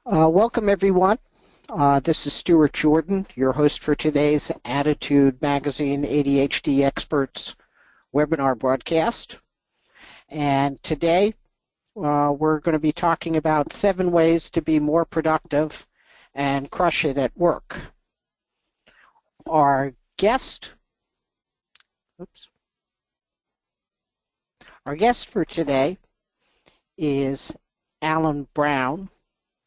Welcome, everyone. This is Stuart Jordan, your host for today's Attitude Magazine ADHD Experts webinar broadcast. And today we're going to be talking about 7 ways to be more productive and crush it at work. Our guest for today is Alan Brown,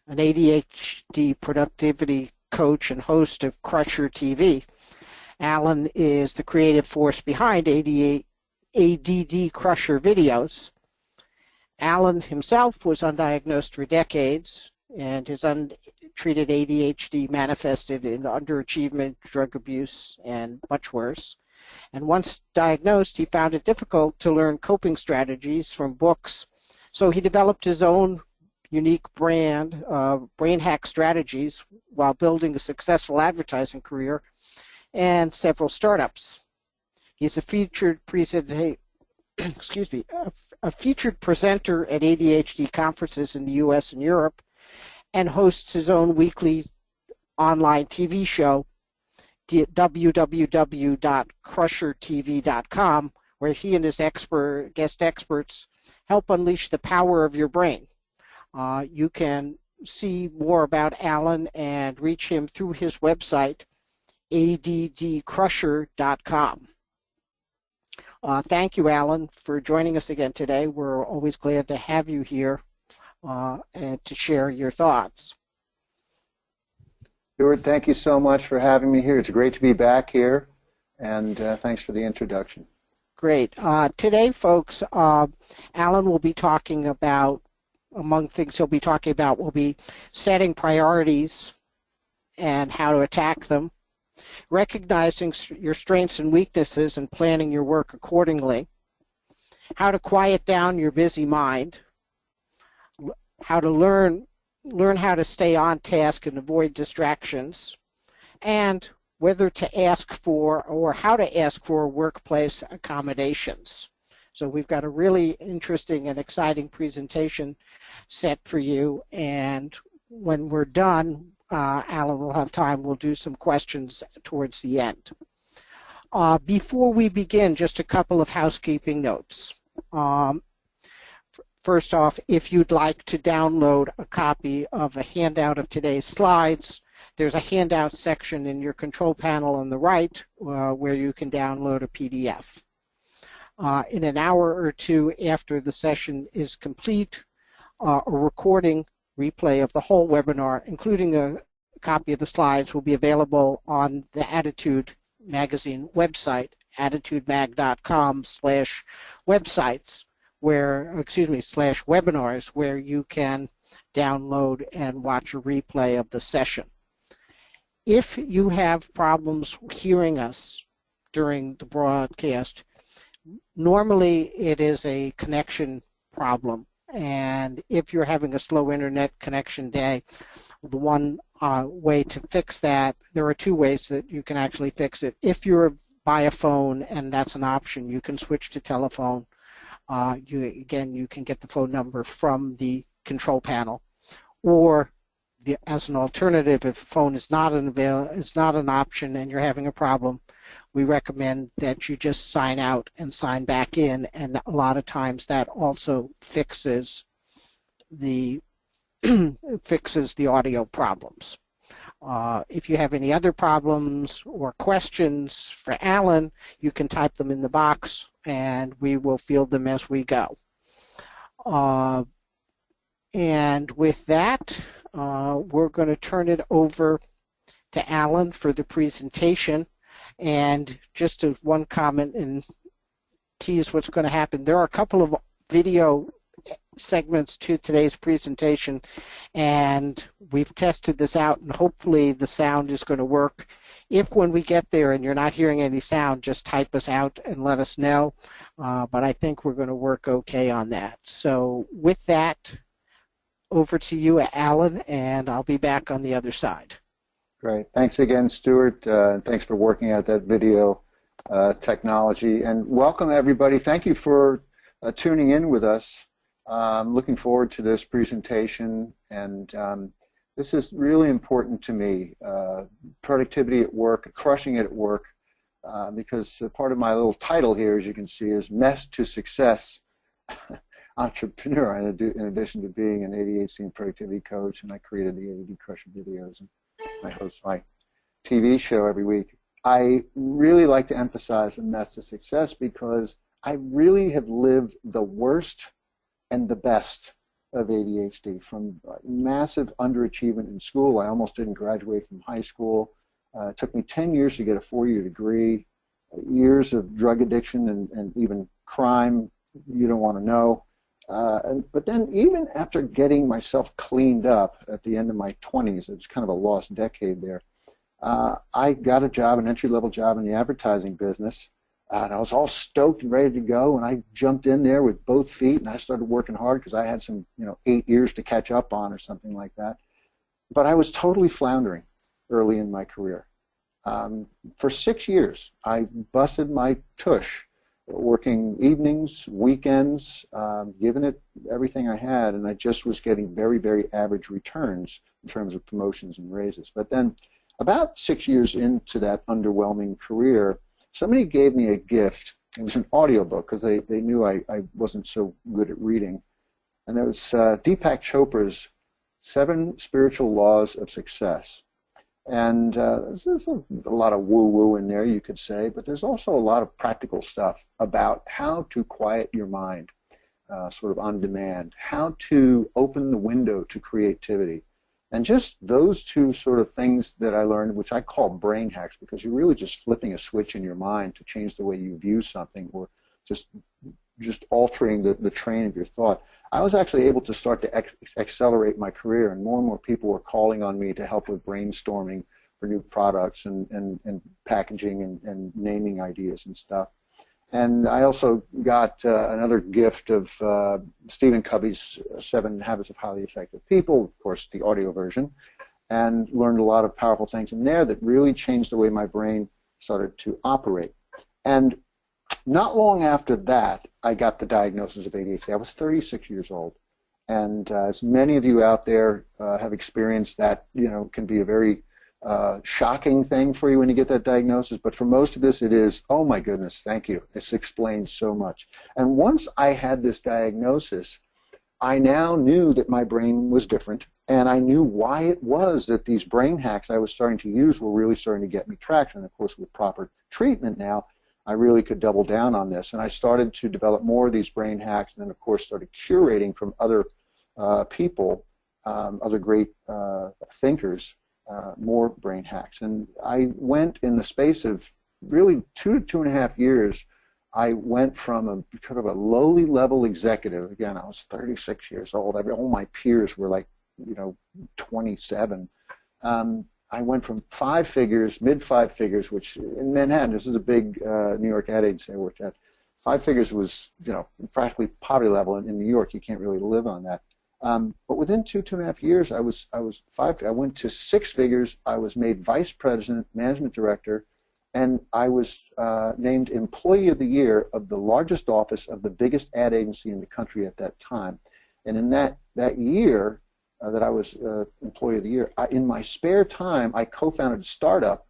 an ADHD productivity coach and host of Crusher TV. Alan is the creative force behind ADD Crusher videos. Alan himself was undiagnosed for decades, and his untreated ADHD manifested in underachievement, drug abuse, and much worse. And once diagnosed, he found it difficult to learn coping strategies from books, so he developed his own unique brand, brain hack strategies, while building a successful advertising career and several startups. He's a featured presenter at ADHD conferences in the U.S. and Europe, and hosts his own weekly online TV show, www.crushertv.com, where he and his guest experts help unleash the power of your brain. You can see more about Alan and reach him through his website, addcrusher.com. Thank you, Alan, for joining us again today. We're always glad to have you here and to share your thoughts. Stuart, thank you so much for having me here. It's great to be back here, and thanks for the introduction. Great. Today, folks, Alan will be talking about, among things he'll be talking about, will be setting priorities and how to attack them, recognizing your strengths and weaknesses and planning your work accordingly, how to quiet down your busy mind, how to learn how to stay on task and avoid distractions, and whether to ask for or how to ask for workplace accommodations. So we've got a really interesting and exciting presentation set for you, and when we're done, Alan will have time. We'll do some questions towards the end. Before we begin, just a couple of housekeeping notes. First off, if you'd like to download a copy of a handout of today's slides, there's a handout section in your control panel on the right where you can download a PDF. In an hour or two after the session is complete, a recording replay of the whole webinar, including a copy of the slides, will be available on the Attitude Magazine website, attitudemag.com/websites, /webinars, where you can download and watch a replay of the session. If you have problems hearing us during the broadcast, normally it is a connection problem, and if you're having a slow internet connection day, the one way to fix that, there are 2 ways that you can actually fix it. If you're by a phone, and that's an option, you can switch to telephone. You can get the phone number from the control panel, or as an alternative, if a phone is not an option and you're having a problem, we recommend that you just sign out and sign back in, and a lot of times that also fixes the audio problems. If you have any other problems or questions for Alan, you can type them in the box and we will field them as we go. And with that, we're going to turn it over to Alan for the presentation. And just one comment and tease what's going to happen. There are a couple of video segments to today's presentation, and we've tested this out, and hopefully the sound is going to work. If when we get there and you're not hearing any sound, just type us out and let us know. But I think we're going to work okay on that. So with that, over to you, Alan, and I'll be back on the other side. Great. Thanks again, Stuart. Thanks for working out that video technology. And welcome, everybody. Thank you for tuning in with us. I'm looking forward to this presentation, and This is really important to me. Productivity at work, crushing it at work, because part of my little title here, as you can see, is Mess to Success Entrepreneur, in addition to being an ADHD and productivity coach, and I created the ADD Crusher videos, and I host my TV show every week. I really like to emphasize the Mess to Success because I really have lived the worst and the best of ADHD, from massive underachievement in school. I almost didn't graduate from high school. It took me 10 years to get a 4-year degree, years of drug addiction and even crime you don't want to know. But then even after getting myself cleaned up at the end of my 20s, it's kind of a lost decade there, I got a job, an entry-level job in the advertising business. And I was all stoked and ready to go, and I jumped in there with both feet, and I started working hard because I had some, 8 years to catch up on or something like that. But I was totally floundering early in my career. For 6 years, I busted my tush, working evenings, weekends, giving it everything I had, and I just was getting very, very average returns in terms of promotions and raises. But then about 6 years into that underwhelming career, somebody gave me a gift. It was an audiobook because they knew I wasn't so good at reading. And it was Deepak Chopra's 7 Spiritual Laws of Success. And there's a lot of woo-woo in there, you could say, but there's also a lot of practical stuff about how to quiet your mind, sort of on demand, how to open the window to creativity. And just those 2 sort of things that I learned, which I call brain hacks, because you're really just flipping a switch in your mind to change the way you view something, or just altering the train of your thought. I was actually able to start to accelerate my career, and more people were calling on me to help with brainstorming for new products and packaging and naming ideas and stuff. And I also got another gift of Stephen Covey's 7 Habits of Highly Effective People, of course, the audio version, and learned a lot of powerful things in there that really changed the way my brain started to operate. And not long after that, I got the diagnosis of ADHD. I was 36 years old. And as many of you out there have experienced, that can be a very shocking thing for you when you get that diagnosis, but for most of us it is, oh my goodness, thank you. This explains so much. And once I had this diagnosis, I now knew that my brain was different, and I knew why it was that these brain hacks I was starting to use were really starting to get me traction. Of course, with proper treatment now, I really could double down on this. And I started to develop more of these brain hacks, and then of course started curating from other people, other great thinkers, more brain hacks. And I went, in the space of really 2 to 2.5 years, I went from a kind of a lowly level executive. Again, I was 36 years old. All my peers were like, 27. I went from 5 figures, mid 5 figures, which in Manhattan, this is a big New York ad agency I worked at. 5 figures was, practically poverty level. In New York, you can't really live on that. But within 2.5 years, I went to 6 figures. I was made vice president, management director, and I was named employee of the year of the largest office of the biggest ad agency in the country at that time. And in that year that I was employee of the year, in my spare time, I co-founded a startup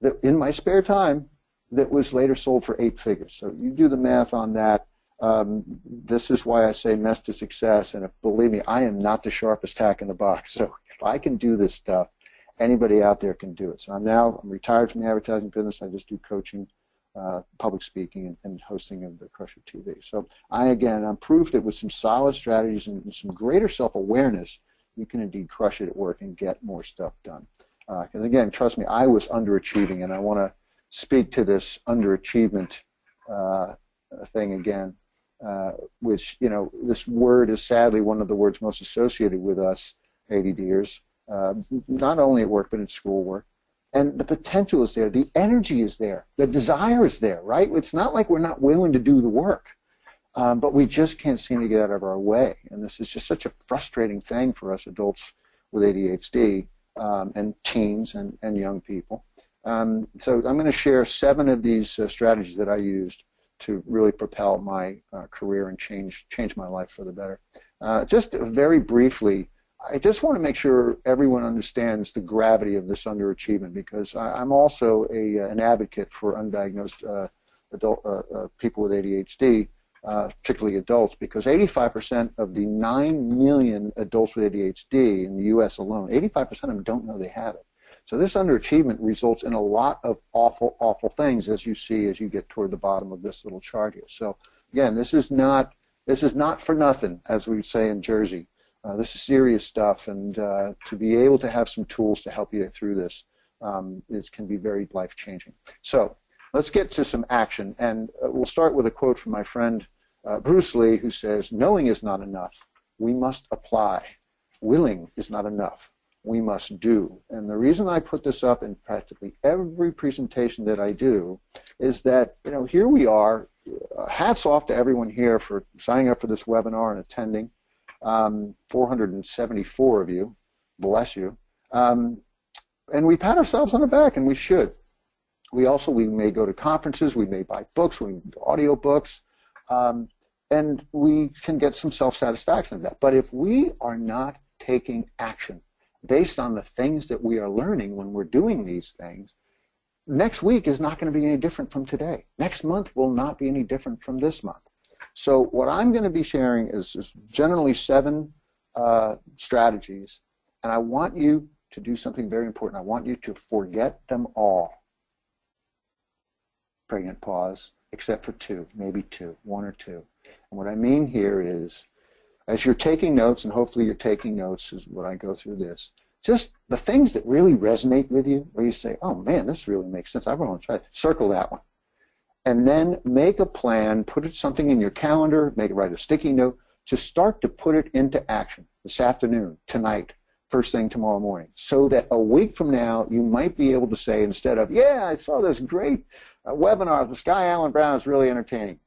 that, in my spare time, that was later sold for 8 figures. So you do the math on that. This is why I say mess to success, and believe me, I am not the sharpest tack in the box. So if I can do this stuff, anybody out there can do it. So I'm retired from the advertising business. I just do coaching, public speaking, and hosting of the Crusher TV. So I'm proof that with some solid strategies and some greater self-awareness, you can indeed crush it at work and get more stuff done. Because again, trust me, I was underachieving, and I want to speak to this underachievement thing again. Which, this word is sadly one of the words most associated with us ADDers, not only at work but in schoolwork. And the potential is there, the energy is there, the desire is there, right? It's not like we're not willing to do the work, but we just can't seem to get out of our way. And this is just such a frustrating thing for us adults with ADHD and teens and young people. So I'm going to share 7 of these strategies that I used to really propel my career and change my life for the better. Just very briefly, I just want to make sure everyone understands the gravity of this underachievement, because I'm also an advocate for undiagnosed adult people with ADHD, particularly adults, because 85% of the 9 million adults with ADHD in the U.S. alone, 85% of them don't know they have it. So this underachievement results in a lot of awful, awful things, as you see as you get toward the bottom of this little chart here. So again, this is not for nothing, as we say in Jersey. This is serious stuff, and to be able to have some tools to help you through this, it can be very life-changing. So let's get to some action, and we'll start with a quote from my friend Bruce Lee, who says, "Knowing is not enough. We must apply. Willing is not enough. We must do." And the reason I put this up in practically every presentation that I do is that, here we are. Hats off to everyone here for signing up for this webinar and attending. 474 of you, bless you. And we pat ourselves on the back, and we should. We may go to conferences, we may buy books, we may do audio books, and we can get some self-satisfaction in that. But if we are not taking action based on the things that we are learning when we're doing these things, next week is not going to be any different from today. Next month will not be any different from this month. So what I'm going to be sharing is generally 7 strategies, and I want you to do something very important. I want you to forget them all. Pregnant pause, except for 2, maybe 2, 1 or 2. And what I mean here is, as you're taking notes, and hopefully you're taking notes as what I go through this, just the things that really resonate with you, where you say, oh man, this really makes sense, I want to try it. Circle that one. And then make a plan, put something in your calendar, write a sticky note, to start to put it into action this afternoon, tonight, first thing tomorrow morning, so that a week from now you might be able to say, instead of, yeah, I saw this great webinar, this guy Alan Brown is really entertaining,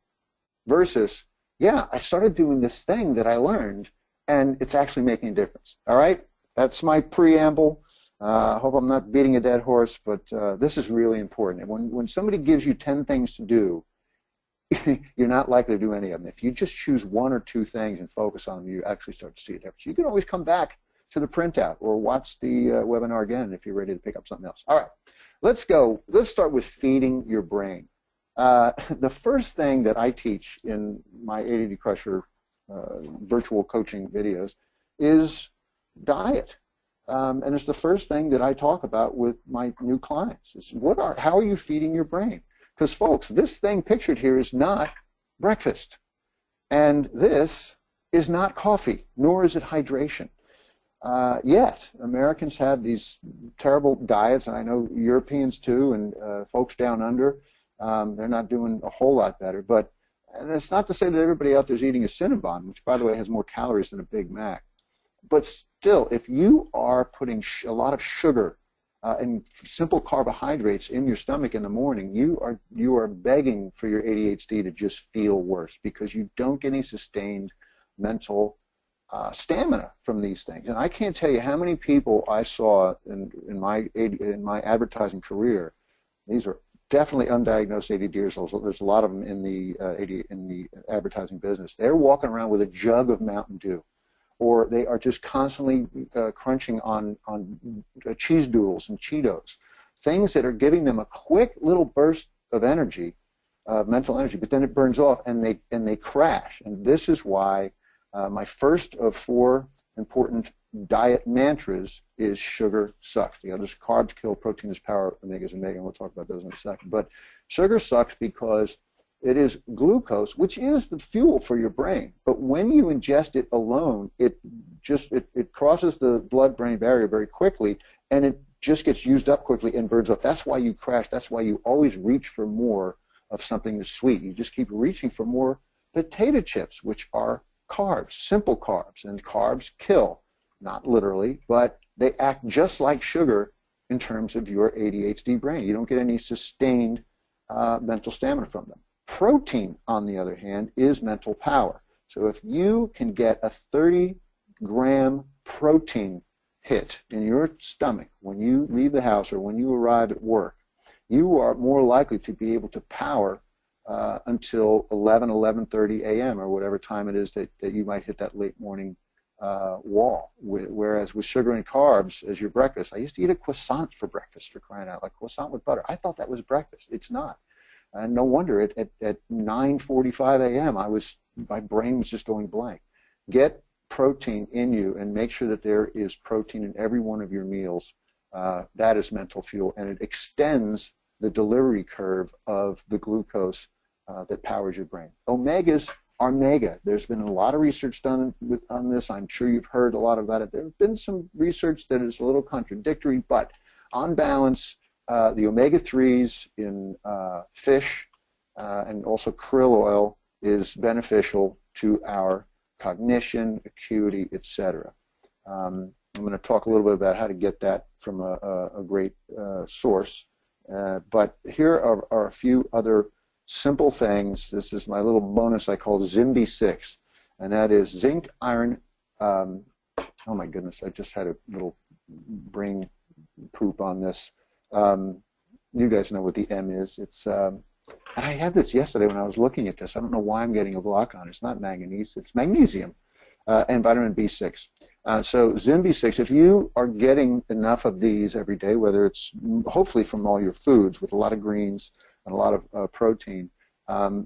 versus, yeah, I started doing this thing that I learned, and it's actually making a difference. All right? That's my preamble. I hope I'm not beating a dead horse, but this is really important. And when somebody gives you 10 things to do, you're not likely to do any of them. If you just choose 1 or 2 things and focus on them, you actually start to see a difference. You can always come back to the printout or watch the webinar again if you're ready to pick up something else. All right, let's go. Let's start with feeding your brain. The first thing that I teach in my ADD Crusher virtual coaching videos is diet. And it's the first thing that I talk about with my new clients. Is how are you feeding your brain? Because, folks, this thing pictured here is not breakfast. And this is not coffee, nor is it hydration. Yet, Americans have these terrible diets, and I know Europeans too, and folks down under, they're not doing a whole lot better. And it's not to say that everybody out there is eating a Cinnabon, which, by the way, has more calories than a Big Mac. But still, if you are putting a lot of sugar and simple carbohydrates in your stomach in the morning, you are begging for your ADHD to just feel worse, because you don't get any sustained mental stamina from these things. And I can't tell you how many people I saw in my advertising career. These are definitely undiagnosed ADDers. There's a lot of them in the advertising business. They're walking around with a jug of Mountain Dew, or they are just constantly crunching on cheese doodles and Cheetos, things that are giving them a quick little burst of energy, mental energy, but then it burns off and they crash. And this is why my first of 4 important diet mantras is sugar sucks. The others, carbs kill, protein is power, omegas are mega, and we'll talk about those in a second. But sugar sucks because it is glucose, which is the fuel for your brain. But when you ingest it alone, it crosses the blood-brain barrier very quickly, and it just gets used up quickly and burns up. That's why you crash. That's why you always reach for more of something that's sweet. You just keep reaching for more potato chips, which are carbs, simple carbs, and carbs kill. Not literally, but they act just like sugar in terms of your ADHD brain. You don't get any sustained mental stamina from them. Protein, on the other hand, is mental power. So if you can get a 30-gram protein hit in your stomach when you leave the house or when you arrive at work, you are more likely to be able to power until 11:30 a.m. or whatever time it is that you might hit that late morning wall. Whereas with sugar and carbs as your breakfast, I used to eat a croissant for breakfast, for crying out, like croissant with butter. I thought that was breakfast. It's not. And no wonder at 9:45 a.m. my brain was just going blank. Get protein in you and make sure that there is protein in every one of your meals. That is mental fuel, and it extends the delivery curve of the glucose that powers your brain. Omegas are mega. There's been a lot of research done on this. I'm sure you've heard a lot about it. There's been some research that is a little contradictory, but on balance, the omega-3s in fish and also krill oil is beneficial to our cognition, acuity, etc. I'm going to talk a little bit about how to get that from a great source. But here are a few other simple things. This is my little bonus I call ZIMB6, and that is zinc, iron. Oh my goodness, I just had a little brain poop on this. You guys know what the M is. It's and I had this yesterday when I was looking at this. I don't know why I'm getting a block on it. It's not manganese. It's magnesium and vitamin B6. So ZIMB6, if you are getting enough of these every day, whether it's hopefully from all your foods with a lot of greens and a lot of protein,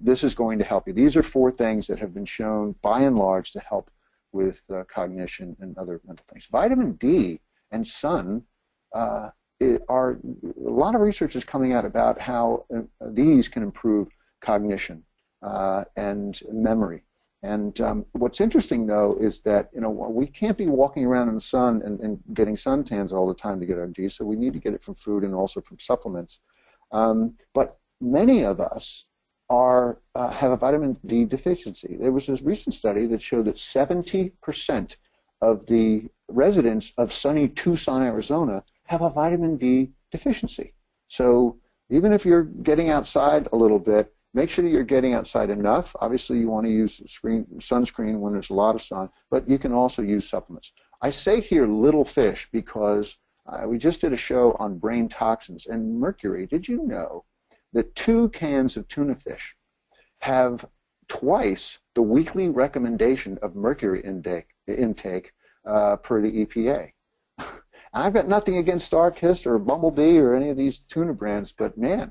this is going to help you. These are 4 things that have been shown by and large to help with cognition and other mental things. Vitamin D and sun are a lot of research is coming out about how these can improve cognition and memory. And what's interesting, though, is that we can't be walking around in the sun and getting suntans all the time to get our D, so we need to get it from food and also from supplements. But many of us have a vitamin D deficiency. There was this recent study that showed that 70% of the residents of sunny Tucson, Arizona, have a vitamin D deficiency. So even if you're getting outside a little bit, make sure that you're getting outside enough. Obviously, you want to use sunscreen when there's a lot of sun, but you can also use supplements. I say here little fish because we just did a show on brain toxins and mercury. Did you know that 2 cans of tuna fish have twice the weekly recommendation of mercury intake per the EPA? And I've got nothing against Starkist or Bumblebee or any of these tuna brands, but man,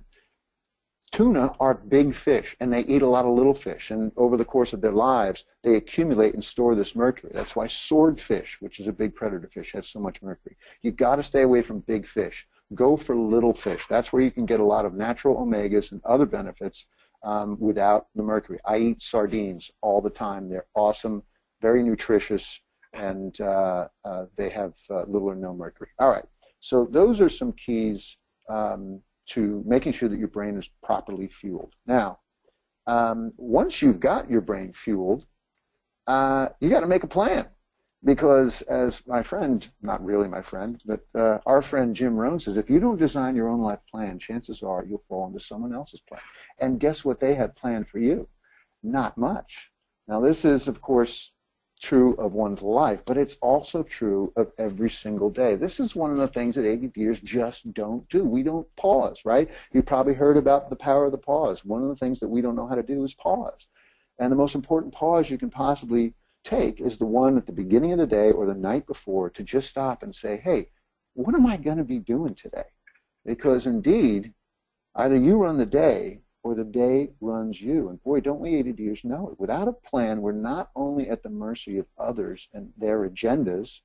tuna are big fish, and they eat a lot of little fish, and over the course of their lives, they accumulate and store this mercury. That's why swordfish, which is a big predator fish, has so much mercury. You've got to stay away from big fish. Go for little fish. That's where you can get a lot of natural omegas and other benefits without the mercury. I eat sardines all the time. They're awesome, very nutritious, and they have little or no mercury. All right, so those are some keys to making sure that your brain is properly fueled. Now, once you've got your brain fueled, you got to make a plan, because as my friend, not really my friend, but our friend Jim Rohn says, if you don't design your own life plan, chances are you'll fall into someone else's plan. And guess what they have planned for you? Not much. Now, this is, of course, true of one's life, but it's also true of every single day. This is one of the things that ADDers just don't do. We don't pause, right? You probably heard about the power of the pause. One of the things that we don't know how to do is pause. And the most important pause you can possibly take is the one at the beginning of the day or the night before, to just stop and say, hey, what am I going to be doing today? Because indeed, either you run the day or the day runs you. And boy, don't we ADDers know it. Without a plan, we're not only at the mercy of others and their agendas,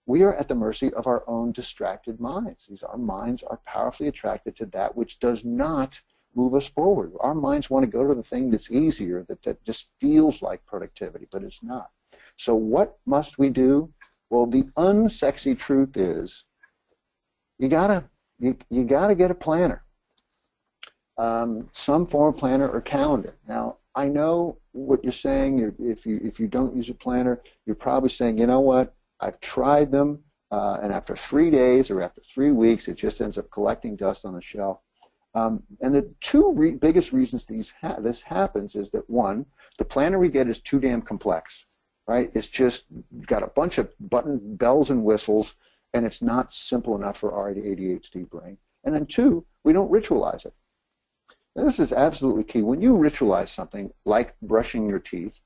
we are at the mercy of our own distracted minds. Our minds are powerfully attracted to that which does not move us forward. Our minds want to go to the thing that's easier, that just feels like productivity, but it's not. So what must we do? Well, the unsexy truth is you gotta get a planner. Some form of planner or calendar. Now, I know what you're saying. If you don't use a planner, you're probably saying, you know what, I've tried them, and after 3 days or after 3 weeks, it just ends up collecting dust on the shelf. And the 2 biggest reasons this happens is that, one, the planner we get is too damn complex, right? It's just got a bunch of bells and whistles, and it's not simple enough for our ADHD brain. And then 2, we don't ritualize it. Now, this is absolutely key. When you ritualize something like brushing your teeth,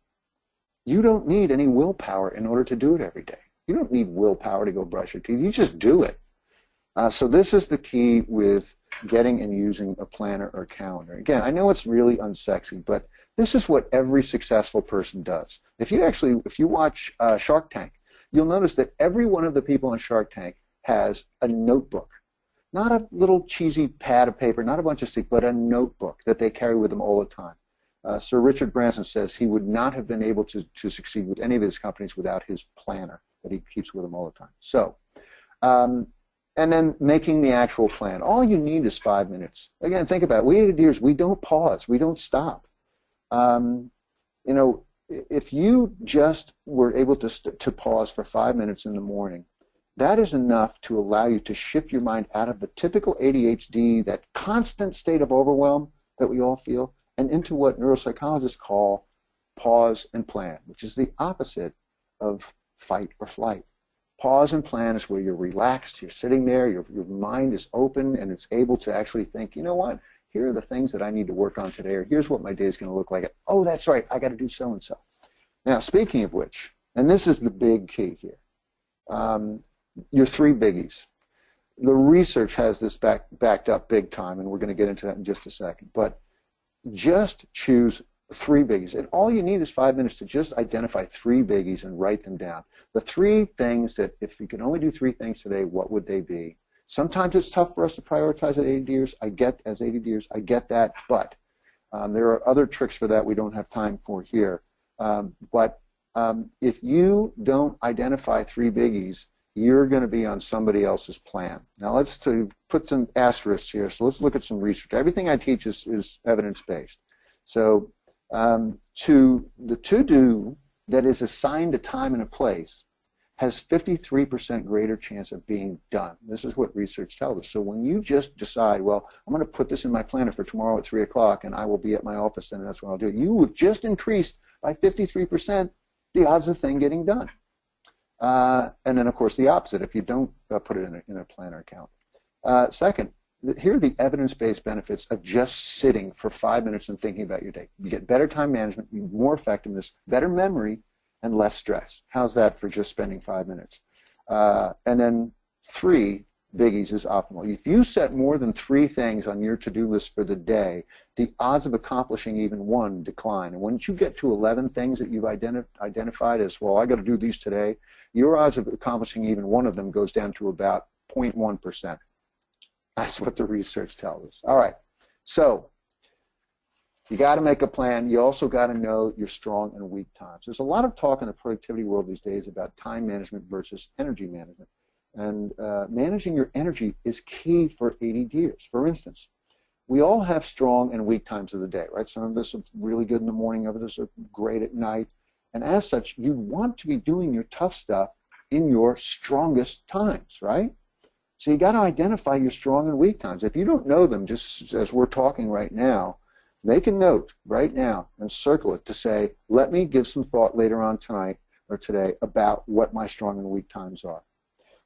You don't need any willpower in order to do it every day. You don't need willpower to go brush your teeth. You just do it. So this is the key with getting and using a planner or calendar. Again, I know it's really unsexy, but this is what every successful person does. If you watch Shark Tank, you'll notice that every one of the people on Shark Tank has a notebook. Not a little cheesy pad of paper, not a bunch of stick, but a notebook that they carry with them all the time. Sir Richard Branson says he would not have been able to succeed with any of his companies without his planner that he keeps with him all the time. So, and then making the actual plan. All you need is 5 minutes. Again, think about it. We ADDers, we don't pause. We don't stop. You know, if you just were able to pause for 5 minutes in the morning, that is enough to allow you to shift your mind out of the typical ADHD, that constant state of overwhelm that we all feel, and into what neuropsychologists call pause and plan, which is the opposite of fight or flight. Pause and plan is where you're relaxed, you're sitting there, your mind is open, and it's able to actually think, you know what, here are the things that I need to work on today, or here's what my day is going to look like. Oh, that's right, I got to do so-and-so. Now, speaking of which, and this is the big key here, your 3 biggies. The research has this backed up big time, and we're going to get into that in just a second, but just choose 3 biggies. And all you need is 5 minutes to just identify 3 biggies and write them down. The 3 things that, if you could only do 3 things today, what would they be? Sometimes it's tough for us to prioritize as ADDers. I get that, but there are other tricks for that we don't have time for here. But if you don't identify 3 biggies, you're going to be on somebody else's plan. Now let's put some asterisks here. So let's look at some research. Everything I teach is evidence-based. So to the to-do that is assigned a time and a place has 53% greater chance of being done. This is what research tells us. So when you just decide, well, I'm going to put this in my planner for tomorrow at 3 o'clock and I will be at my office and that's when I'll do it, you have just increased by 53% the odds of the thing getting done. And then, of course, the opposite if you don't put it in a planner account. Second, here are the evidence-based benefits of just sitting for 5 minutes and thinking about your day. You get better time management, more effectiveness, better memory, and less stress. How's that for just spending 5 minutes? And then 3 biggies is optimal. If you set more than 3 things on your to-do list for the day, the odds of accomplishing even 1 decline. And once you get to 11 things that you've identified as, well, I got to do these today, your odds of accomplishing even 1 of them goes down to about 0.1%. That's what the research tells us. All right, so you got to make a plan. You also got to know your strong and weak times. There's a lot of talk in the productivity world these days about time management versus energy management. And managing your energy is key for ADDers. For instance, we all have strong and weak times of the day, right? Some of us are really good in the morning, others are great at night. And as such, you want to be doing your tough stuff in your strongest times, right? So you got to identify your strong and weak times. If you don't know them, just as we're talking right now, make a note right now and circle it to say, let me give some thought later on tonight or today about what my strong and weak times are.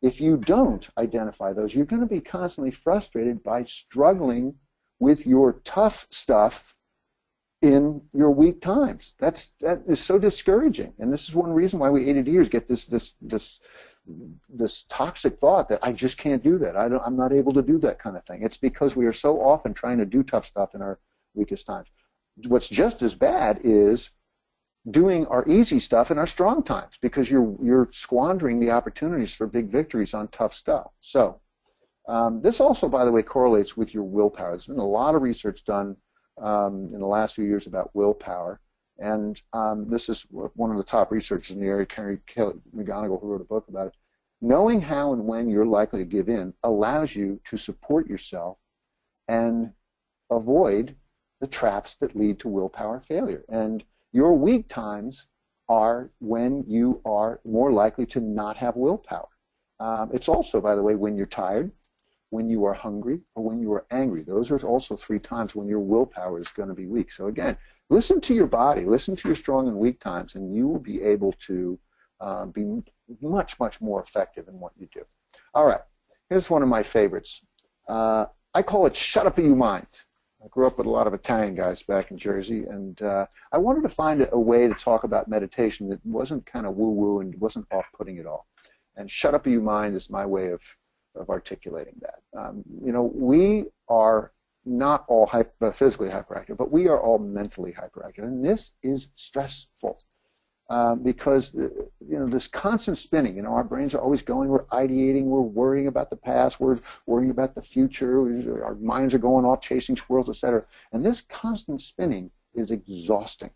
If you don't identify those, you're going to be constantly frustrated by struggling with your tough stuff in your weak times. That is so discouraging, and this is one reason why we ADDers get this toxic thought that I just can't do that. I'm not able to do that kind of thing. It's because we are so often trying to do tough stuff in our weakest times. What's just as bad is doing our easy stuff in our strong times, because you're squandering the opportunities for big victories on tough stuff. So this also, by the way, correlates with your willpower. There's been a lot of research done in the last few years about willpower, and this is one of the top researchers in the area, Kelly McGonigal, who wrote a book about it. Knowing how and when you're likely to give in allows you to support yourself and avoid the traps that lead to willpower failure. And your weak times are when you are more likely to not have willpower. It's also, by the way, when you're tired, when you are hungry, or when you are angry. Those are also 3 times when your willpower is going to be weak. So again, listen to your body, listen to your strong and weak times, and you will be able to be much, much more effective in what you do. All right, here's one of my favorites. I call it "Shut Up, You Mind." I grew up with a lot of Italian guys back in Jersey, and I wanted to find a way to talk about meditation that wasn't kind of woo-woo and wasn't off-putting at all. And shut up, you mind is my way of articulating that. You know, we are not all physically hyperactive, but we are all mentally hyperactive, and this is stressful. Because you know, this constant spinning, you know, our brains are always going, we're ideating, we're worrying about the past, we're worrying about the future, our minds are going off chasing squirrels, etc. And this constant spinning is exhausting.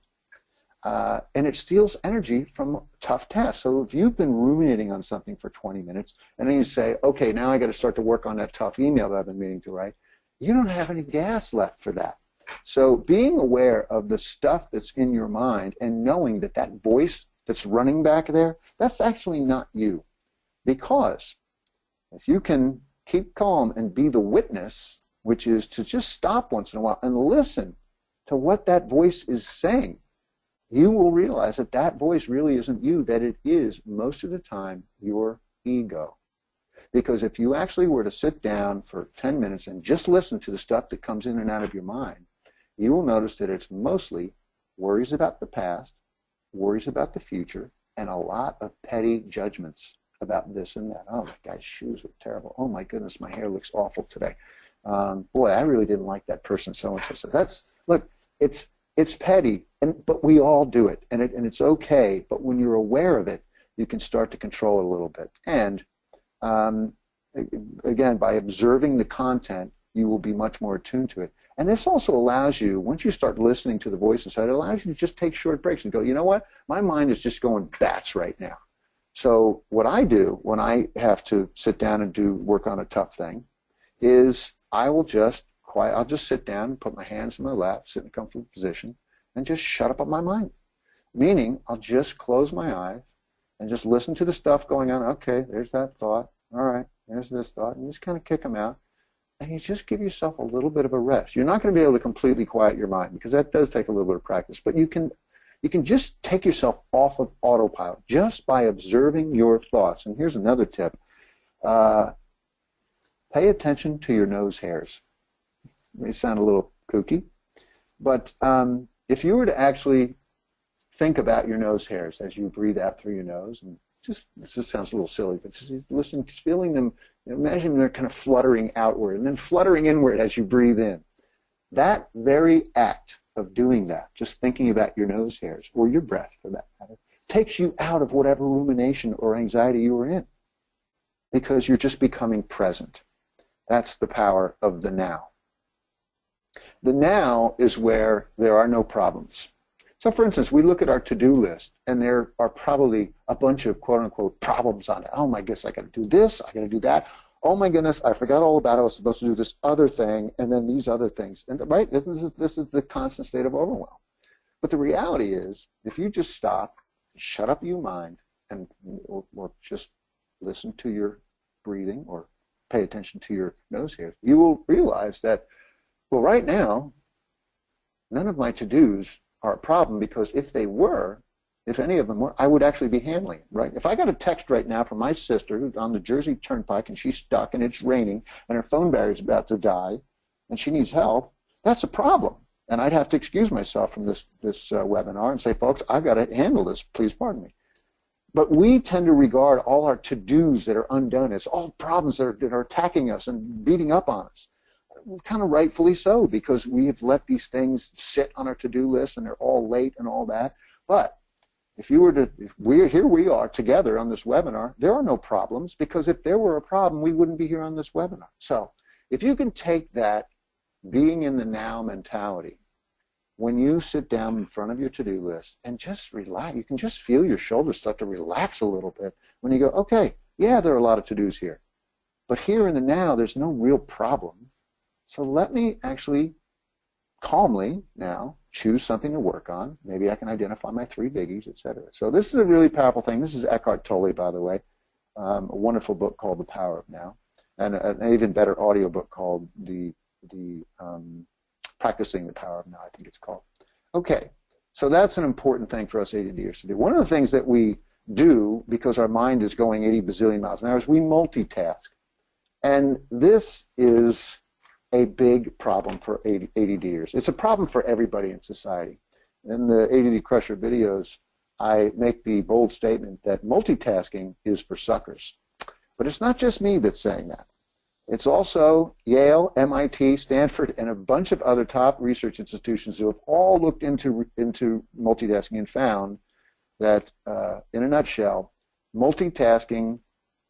And it steals energy from tough tasks. So if you've been ruminating on something for 20 minutes, and then you say, okay, now I got to start to work on that tough email that I've been meaning to write, you don't have any gas left for that. So being aware of the stuff that's in your mind and knowing that that voice that's running back there, that's actually not you. Because if you can keep calm and be the witness, which is to just stop once in a while and listen to what that voice is saying, you will realize that that voice really isn't you, that it is most of the time your ego. Because if you actually were to sit down for 10 minutes and just listen to the stuff that comes in and out of your mind, you will notice that it's mostly worries about the past, worries about the future, and a lot of petty judgments about this and that. Oh, that guy's shoes look terrible. Oh my goodness, my hair looks awful today. Boy, I really didn't like that person so-and-so. So that's, look, it's petty, but we all do it, and it's okay. But when you're aware of it, you can start to control it a little bit. And again, by observing the content, you will be much more attuned to it. And this also allows you, once you start listening to the voice inside, it allows you to just take short breaks and go, you know what? My mind is just going bats right now. So what I do when I have to sit down and do work on a tough thing is I'll just sit down, put my hands in my lap, sit in a comfortable position, and just shut up on my mind. Meaning, I'll just close my eyes and just listen to the stuff going on. Okay, there's that thought. All right, there's this thought. And just kind of kick them out. And you just give yourself a little bit of a rest. You're not going to be able to completely quiet your mind because that does take a little bit of practice. But you can just take yourself off of autopilot just by observing your thoughts. And here's another tip. Pay attention to your nose hairs. It may sound a little kooky, but if you were to actually think about your nose hairs as you breathe out through your nose, and this sounds a little silly, but just listen, just feeling them, imagine they're kind of fluttering outward and then fluttering inward as you breathe in. That very act of doing that, just thinking about your nose hairs, or your breath for that matter, takes you out of whatever rumination or anxiety you were in, because you're just becoming present. That's the power of the now. The now is where there are no problems. So, for instance, we look at our to-do list, and there are probably a bunch of quote-unquote problems on it. Oh, my goodness, I got to do this, I got to do that. Oh, my goodness, I forgot all about it. I was supposed to do this other thing, and then these other things. And right, this is the constant state of overwhelm. But the reality is, if you just stop, shut up your mind, and or just listen to your breathing or pay attention to your nose hairs, you will realize that, well, right now, none of my to-dos are a problem, because if they were, if any of them were, I would actually be handling it, right? If I got a text right now from my sister who's on the Jersey Turnpike and she's stuck and it's raining and her phone battery's about to die and she needs help, that's a problem. And I'd have to excuse myself from this webinar and say, folks, I've got to handle this. Please pardon me. But we tend to regard all our to-dos that are undone as all problems that are attacking us and beating up on us. Kind of rightfully so, because we have let these things sit on our to-do list and they're all late and all that. But here we are together on this webinar, there are no problems, because if there were a problem, we wouldn't be here on this webinar. So if you can take that being in the now mentality, when you sit down in front of your to-do list and just relax, you can just feel your shoulders start to relax a little bit when you go, okay, yeah, there are a lot of to-dos here, but here in the now, there's no real problem. So let me actually calmly now choose something to work on. Maybe I can identify my 3 biggies, etc. So this is a really powerful thing. This is Eckhart Tolle, by the way, a wonderful book called The Power of Now, and an even better audio book called the Practicing the Power of Now, I think it's called. Okay, so that's an important thing for us ADDers to do. One of the things that we do, because our mind is going 80 bazillion miles an hour, is we multitask. And this is a big problem for ADDers. It's a problem for everybody in society. In the ADD Crusher videos, I make the bold statement that multitasking is for suckers. But it's not just me that's saying that. It's also Yale, MIT, Stanford, and a bunch of other top research institutions who have all looked into multitasking and found that, in a nutshell, multitasking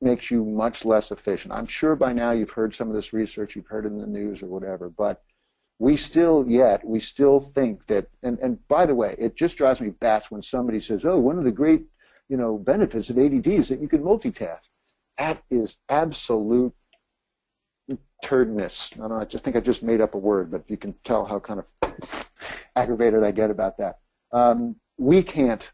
makes you much less efficient. I'm sure by now you've heard some of this research, you've heard it in the news or whatever, but we still think that, and by the way, it just drives me bats when somebody says, oh, one of the great, benefits of ADD is that you can multitask. That is absolute turdness. I don't know, I just think I just made up a word, but you can tell how kind of aggravated I get about that. We can't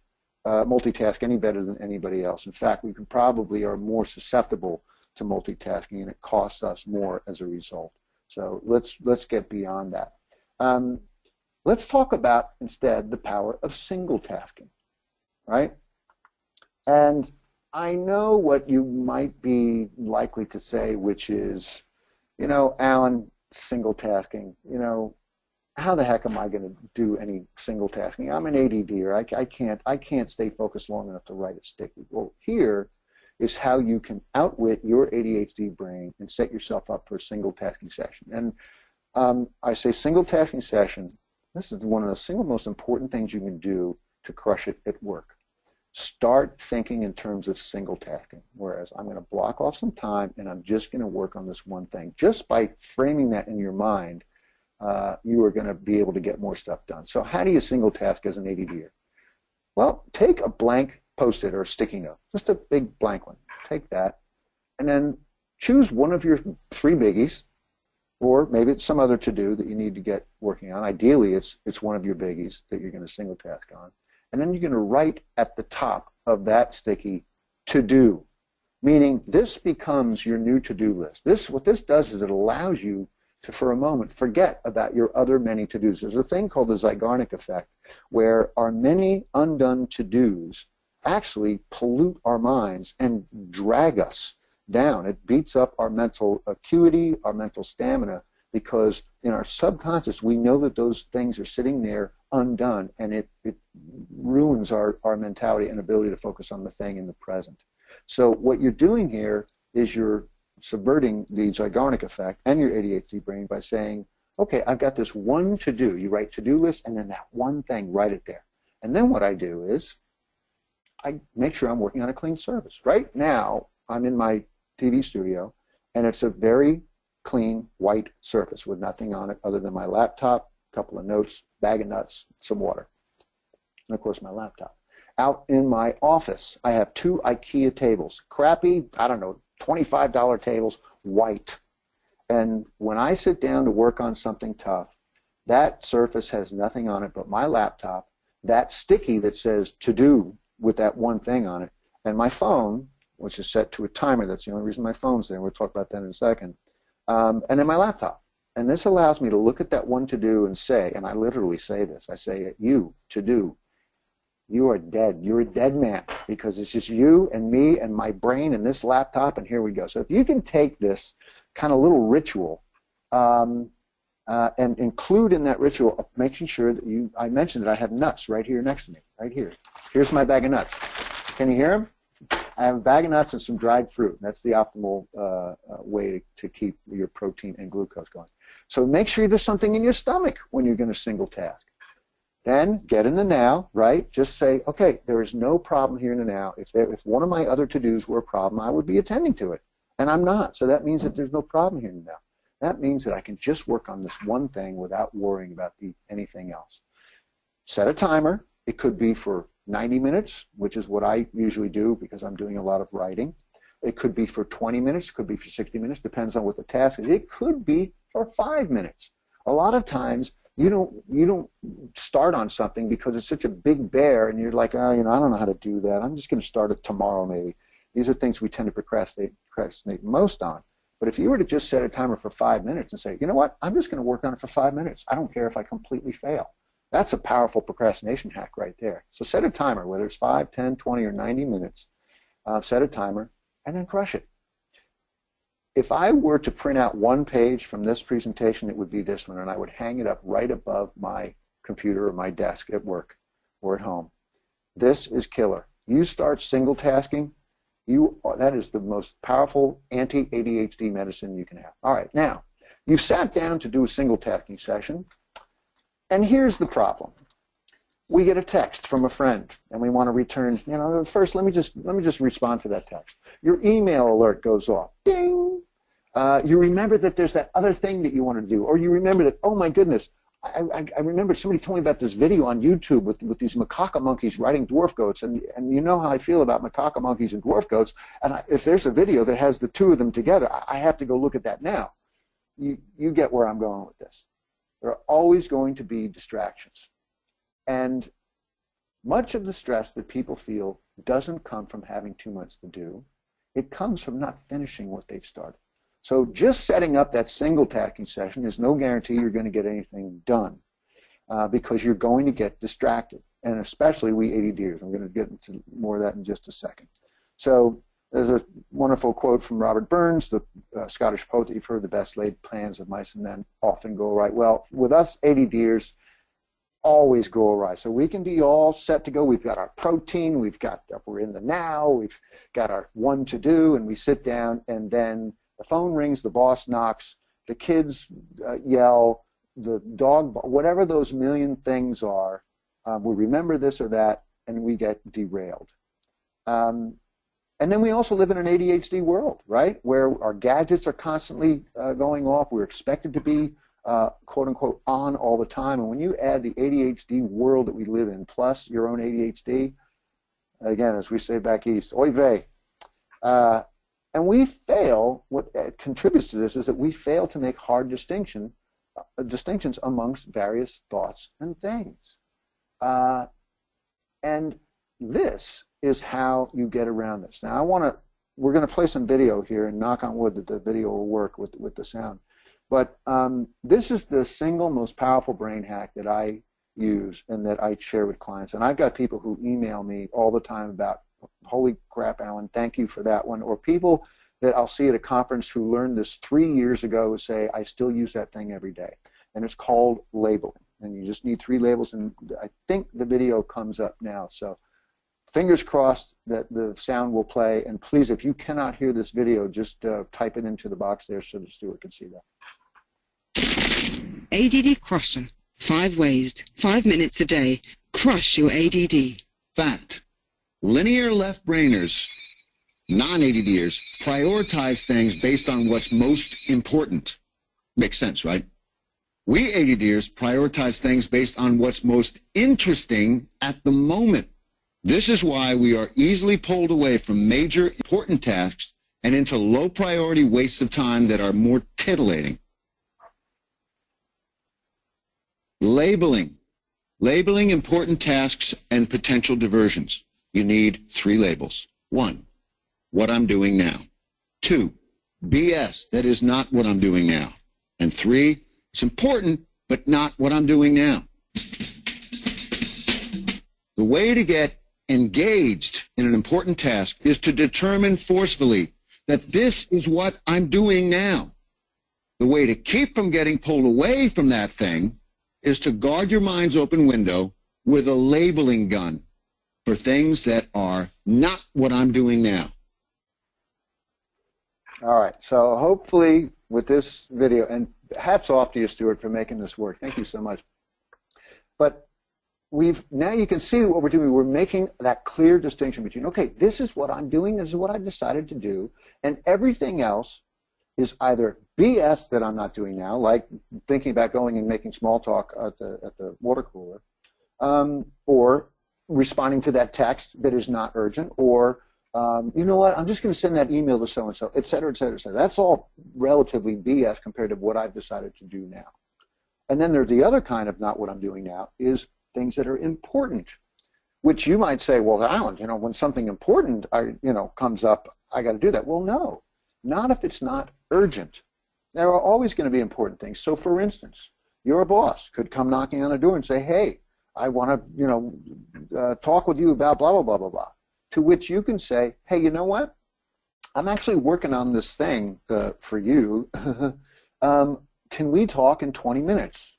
multitask any better than anybody else. In fact, we can probably are more susceptible to multitasking, and it costs us more as a result. So let's get beyond that. Let's talk about instead the power of single tasking, right? And I know what you might be likely to say, which is, Alan, single tasking, how the heck am I going to do any single tasking? I'm an ADDer. I can't stay focused long enough to write a sticky. Well, here is how you can outwit your ADHD brain and set yourself up for a single tasking session. And I say single tasking session, this is one of the single most important things you can do to crush it at work. Start thinking in terms of single tasking, whereas I'm going to block off some time and I'm just going to work on this one thing. Just by framing that in your mind, you are going to be able to get more stuff done. So how do you single task as an ADDer? Well, take a blank Post-it or a sticky note, just a big blank one. Take that, and then choose one of your 3 biggies, or maybe it's some other to-do that you need to get working on. Ideally, it's one of your biggies that you're going to single task on. And then you're going to write at the top of that sticky, to-do, meaning this becomes your new to-do list. What this does is it allows you to, for a moment, forget about your other many to-dos. There's a thing called the Zeigarnik effect, where our many undone to-dos actually pollute our minds and drag us down. It beats up our mental acuity, our mental stamina, because in our subconscious, we know that those things are sitting there undone, and it ruins our mentality and ability to focus on the thing in the present. So what you're doing here is you're subverting the Zeigarnik effect and your ADHD brain by saying, okay, I've got this one to do. You write to-do list, and then that one thing, write it there. And then what I do is I make sure I'm working on a clean surface. Right now, I'm in my TV studio, and it's a very clean white surface with nothing on it other than my laptop, a couple of notes, bag of nuts, some water, and of course my laptop. Out in my office, I have 2 IKEA tables, crappy, I don't know, $25 tables, white. And when I sit down to work on something tough, that surface has nothing on it but my laptop, that sticky that says to do with that one thing on it, and my phone, which is set to a timer. That's the only reason my phone's there. We'll talk about that in a second. And then my laptop. And this allows me to look at that one to do and say, and I literally say this, I say, you, to do, you are dead. You're a dead man, because it's just you and me and my brain and this laptop, and here we go. So if you can take this kind of little ritual and include in that ritual making sure that I mentioned that I have nuts right here next to me, right here. Here's my bag of nuts. Can you hear them? I have a bag of nuts and some dried fruit. That's the optimal way to keep your protein and glucose going. So make sure there's something in your stomach when you're going to single task. Then get in the now, right? Just say, okay, there is no problem here in the now. If one of my other to-dos were a problem, I would be attending to it. And I'm not. So that means that there's no problem here in the now. That means that I can just work on this one thing without worrying about anything else. Set a timer. It could be for 90 minutes, which is what I usually do because I'm doing a lot of writing. It could be for 20 minutes. It could be for 60 minutes. Depends on what the task is. It could be for 5 minutes. A lot of times, you don't start on something because it's such a big bear, and you're like, oh, I don't know how to do that. I'm just going to start it tomorrow, maybe. These are things we tend to procrastinate most on. But if you were to just set a timer for 5 minutes and say, you know what, I'm just going to work on it for 5 minutes. I don't care if I completely fail. That's a powerful procrastination hack right there. So set a timer, whether it's 5, 10, 20, or 90 minutes. Set a timer, and then crush it. if I were to print out one page from this presentation, it would be this one, and I would hang it up right above my computer or my desk at work or at home. This is killer. You start single tasking, that is the most powerful anti-ADHD medicine you can have. All right, now, you sat down to do a single tasking session, and here's the problem. We get a text from a friend, and we want to return, first let me just respond to that text. Your email alert goes off. Ding! You remember that there's that other thing that you want to do, or you remember that, oh my goodness, I remember somebody told me about this video on YouTube with these macaque monkeys riding dwarf goats, and you know how I feel about macaque monkeys and dwarf goats, and if there's a video that has the two of them together, I have to go look at that now. You get where I'm going with this. There are always going to be distractions. And much of the stress that people feel doesn't come from having too much to do. It comes from not finishing what they've started. So just setting up that single tasking session is no guarantee you're going to get anything done because you're going to get distracted, and especially we ADDers. I'm going to get into more of that in just a second. So there's a wonderful quote from Robert Burns, the Scottish poet that you've heard, the best laid plans of mice and men often go right. Well, with us ADDers, always go awry. So we can be all set to go. We've got our protein, we're in the now, we've got our one to do, and we sit down, and then the phone rings, the boss knocks, the kids yell, the dog, whatever those million things are, we remember this or that, and we get derailed. And then we also live in an ADHD world, right, where our gadgets are constantly going off. We're expected to be quote unquote on all the time, and when you add the ADHD world that we live in plus your own ADHD, again, as we say back east, oy vey. And we fail, what contributes to this is that we fail to make hard distinctions amongst various thoughts and things. And this is how you get around this. Now we're going to play some video here, and knock on wood that the video will work with the sound. But this is the single most powerful brain hack that I use and that I share with clients. And I've got people who email me all the time about, holy crap, Alan, thank you for that one. Or people that I'll see at a conference who learned this 3 years ago who say, I still use that thing every day. And it's called labeling. And you just need 3 labels. And I think the video comes up now. So fingers crossed that the sound will play. And please, if you cannot hear this video, just type it into the box there so the steward can see that. ADD Crusher. 5 ways, 5 minutes a day. Crush your ADD. Fact. Linear left-brainers, non-ADDers, prioritize things based on what's most important. Makes sense, right? We ADDers prioritize things based on what's most interesting at the moment. This is why we are easily pulled away from major important tasks and into low-priority wastes of time that are more titillating. Labeling. Labeling important tasks and potential diversions. You need 3 labels. 1, what I'm doing now. 2, BS, that is not what I'm doing now. And 3, it's important, but not what I'm doing now. The way to get engaged in an important task is to determine forcefully that this is what I'm doing now. The way to keep from getting pulled away from that thing is to guard your mind's open window with a labeling gun for things that are not what I'm doing now. All right, so hopefully with this video, and hats off to you, Stuart, for making this work. Thank you so much. But now you can see what we're doing. We're making that clear distinction between, okay, this is what I'm doing, this is what I've decided to do, and everything else is either BS that I'm not doing now, like thinking about going and making small talk at the water cooler, or responding to that text that is not urgent, or you know what, I'm just going to send that email to so-and-so, et cetera, et cetera, et cetera. That's all relatively BS compared to what I've decided to do now. And then there's the other kind of not what I'm doing now is things that are important, which you might say, well, Alan, when something important comes up, I got to do that. Well, no, not if it's not urgent. There are always going to be important things. So, for instance, your boss could come knocking on a door and say, hey, I want to, talk with you about blah, blah, blah, blah, blah. To which you can say, hey, you know what? I'm actually working on this thing for you. Can we talk in 20 minutes?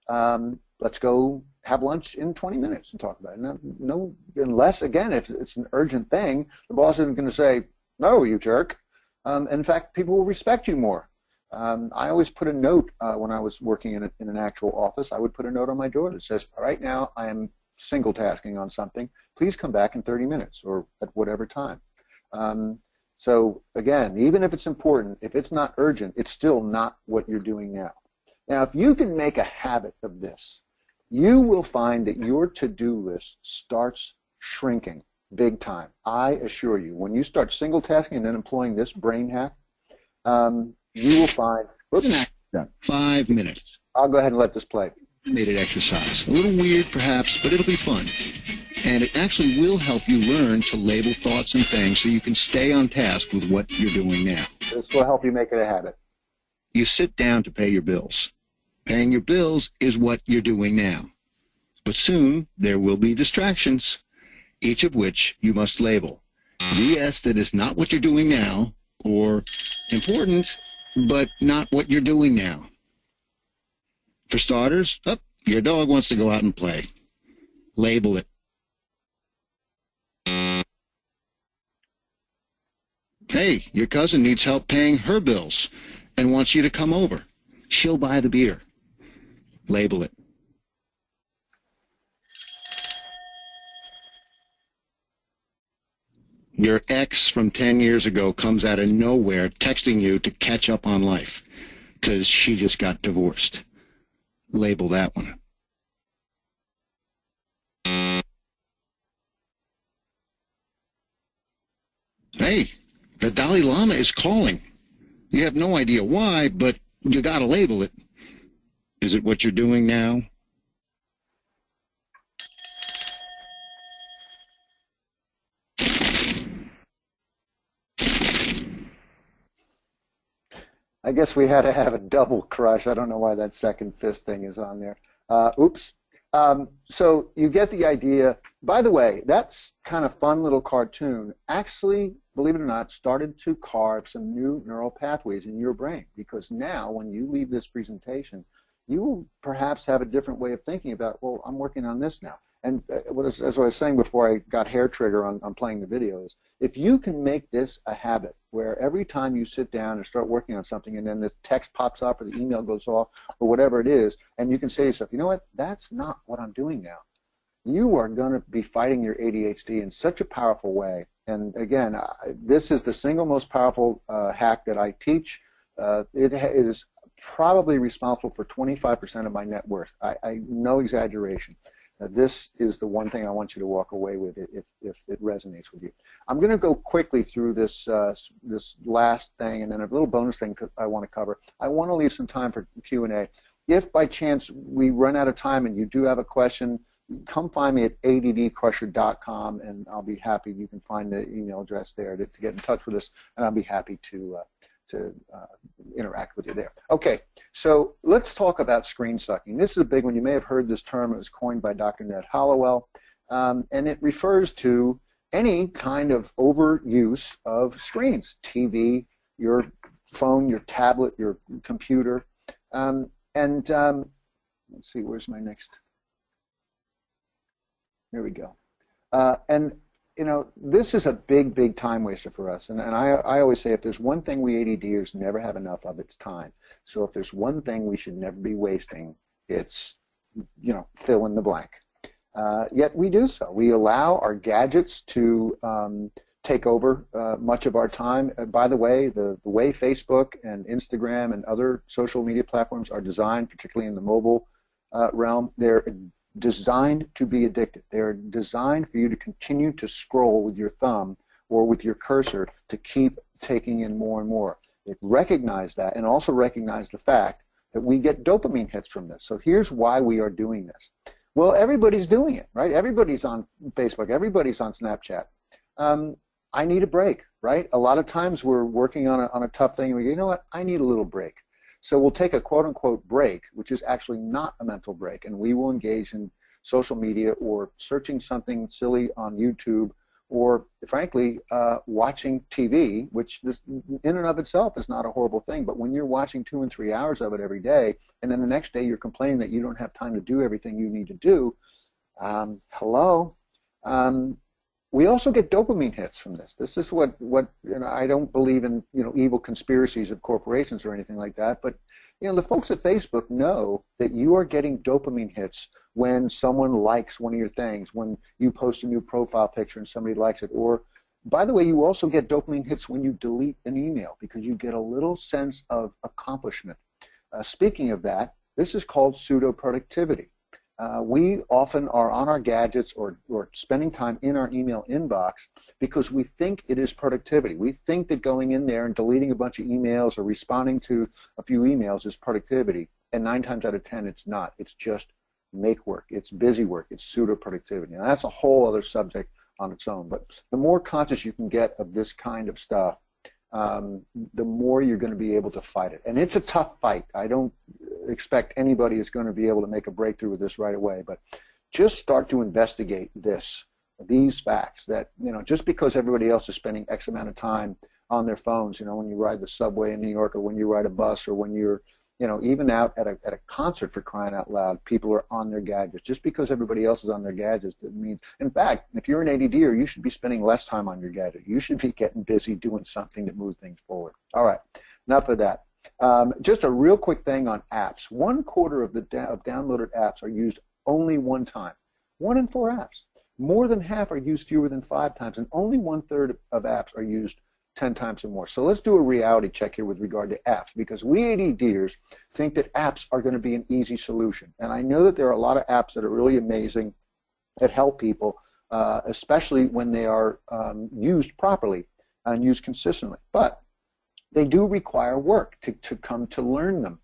Let's go have lunch in 20 minutes and talk about it. No, unless, again, if it's an urgent thing, the boss isn't going to say, no, you jerk. In fact, people will respect you more. I always put a note when I was working in an actual office. I would put a note on my door that says, right now I am single tasking on something. Please come back in 30 minutes or at whatever time. So again, even if it's important, if it's not urgent, it's still not what you're doing now. Now, if you can make a habit of this, you will find that your to-do list starts shrinking big time. I assure you, when you start single tasking and then employing this brain hack, you will find, We're going to 5 minutes. I'll go ahead and let this play. Automated exercise. A little weird, perhaps, but it'll be fun. And it actually will help you learn to label thoughts and things so you can stay on task with what you're doing now. This will help you make it a habit. You sit down to pay your bills. Paying your bills is what you're doing now. But soon, there will be distractions, each of which you must label. BS that is not what you're doing now, or important, but not what you're doing now. For starters, your dog wants to go out and play. Label it. Hey, your cousin needs help paying her bills and wants you to come over. She'll buy the beer. Label it. Your ex from 10 years ago comes out of nowhere texting you to catch up on life because she just got divorced. Label that one. Hey, the Dalai Lama is calling. You have no idea why, but you got to label it. Is it what you're doing now? I guess we had to have a double crush. I don't know why that second fist thing is on there. Oops. So you get the idea. By the way, that's kind of fun little cartoon actually, believe it or not, started to carve some new neural pathways in your brain, because now when you leave this presentation, you will perhaps have a different way of thinking about, well, I'm working on this now. And as I was saying before I got hair trigger on playing the videos, if you can make this a habit where every time you sit down and start working on something and then the text pops up or the email goes off or whatever it is, and you can say to yourself, you know what, that's not what I'm doing now. You are going to be fighting your ADHD in such a powerful way. And again, this is the single most powerful hack that I teach. It is probably responsible for 25% of my net worth. No exaggeration. This is the one thing I want you to walk away with if it resonates with you. I'm going to go quickly through this this last thing and then a little bonus thing I want to cover. I want to leave some time for Q&A. If by chance we run out of time and you do have a question, come find me at addcrusher.com and I'll be happy. You can find the email address there to get in touch with us, and I'll be happy to interact with you there. Okay, so let's talk about screen sucking. This is a big one. You may have heard this term. It was coined by Dr. Ned Hollowell, and it refers to any kind of overuse of screens, TV, your phone, your tablet, your computer, let's see, where's my next? There we go. And you know, this is a big, big time waster for us. And I always say if there's one thing we ADDers never have enough of, it's time. So if there's one thing we should never be wasting, it's, you know, fill in the blank. Yet we do so. We allow our gadgets to take over much of our time. By the way, the way Facebook and Instagram and other social media platforms are designed, particularly in the mobile realm, they're designed to be addictive. They're designed for you to continue to scroll with your thumb or with your cursor to keep taking in more and more. It recognized that, and also recognized the fact that we get dopamine hits from this. So here's why we are doing this. Well, everybody's doing it, right? Everybody's on Facebook. Everybody's on Snapchat. I need a break, right? A lot of times we're working on a tough thing and we go, you know what, I need a little break. So we'll take a quote-unquote break, which is actually not a mental break, and we will engage in social media or searching something silly on YouTube or frankly, watching TV, which this, in and of itself is not a horrible thing, but when you're watching 2 and 3 hours of it every day, and then the next day you're complaining that you don't have time to do everything you need to do, hello. We also get dopamine hits from this. This is what I don't believe in evil conspiracies of corporations or anything like that, but the folks at Facebook know that you are getting dopamine hits when someone likes one of your things, when you post a new profile picture and somebody likes it, or by the way, you also get dopamine hits when you delete an email because you get a little sense of accomplishment. Speaking of that, this is called pseudo-productivity. We often are on our gadgets or spending time in our email inbox because we think it is productivity. We think that going in there and deleting a bunch of emails or responding to a few emails is productivity, and 9 times out of 10 it's not. It's just make work. It's busy work. It's pseudo-productivity. And that's a whole other subject on its own. But the more conscious you can get of this kind of stuff, the more you're going to be able to fight it. And it's a tough fight. I don't expect anybody is going to be able to make a breakthrough with this right away, but just start to investigate these facts that, just because everybody else is spending X amount of time on their phones, when you ride the subway in New York or when you ride a bus or when you're, even out at a concert, for crying out loud, people are on their gadgets. Just because everybody else is on their gadgets doesn't mean, in fact, if you're an ADDer, you should be spending less time on your gadget. You should be getting busy doing something to move things forward. All right, enough of that. Just a real quick thing on apps. 1/4 of downloaded apps are used only one time. 1 in 4 apps. More than half are used fewer than 5 times, and only 1/3 of apps are used 10 times or more. So let's do a reality check here with regard to apps, because we ADDers think that apps are going to be an easy solution. And I know that there are a lot of apps that are really amazing that help people, especially when they are used properly and used consistently. But they do require work to come to learn them.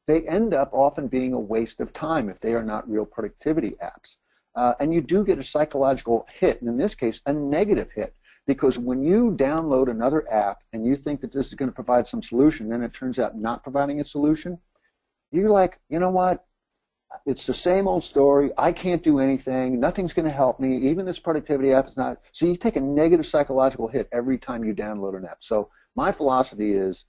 They end up often being a waste of time if they are not real productivity apps. And you do get a psychological hit, and in this case, a negative hit. Because when you download another app and you think that this is going to provide some solution, and it turns out not providing a solution, you're like, you know what? It's the same old story. I can't do anything. Nothing's going to help me. Even this productivity app is not. So you take a negative psychological hit every time you download an app. So my philosophy is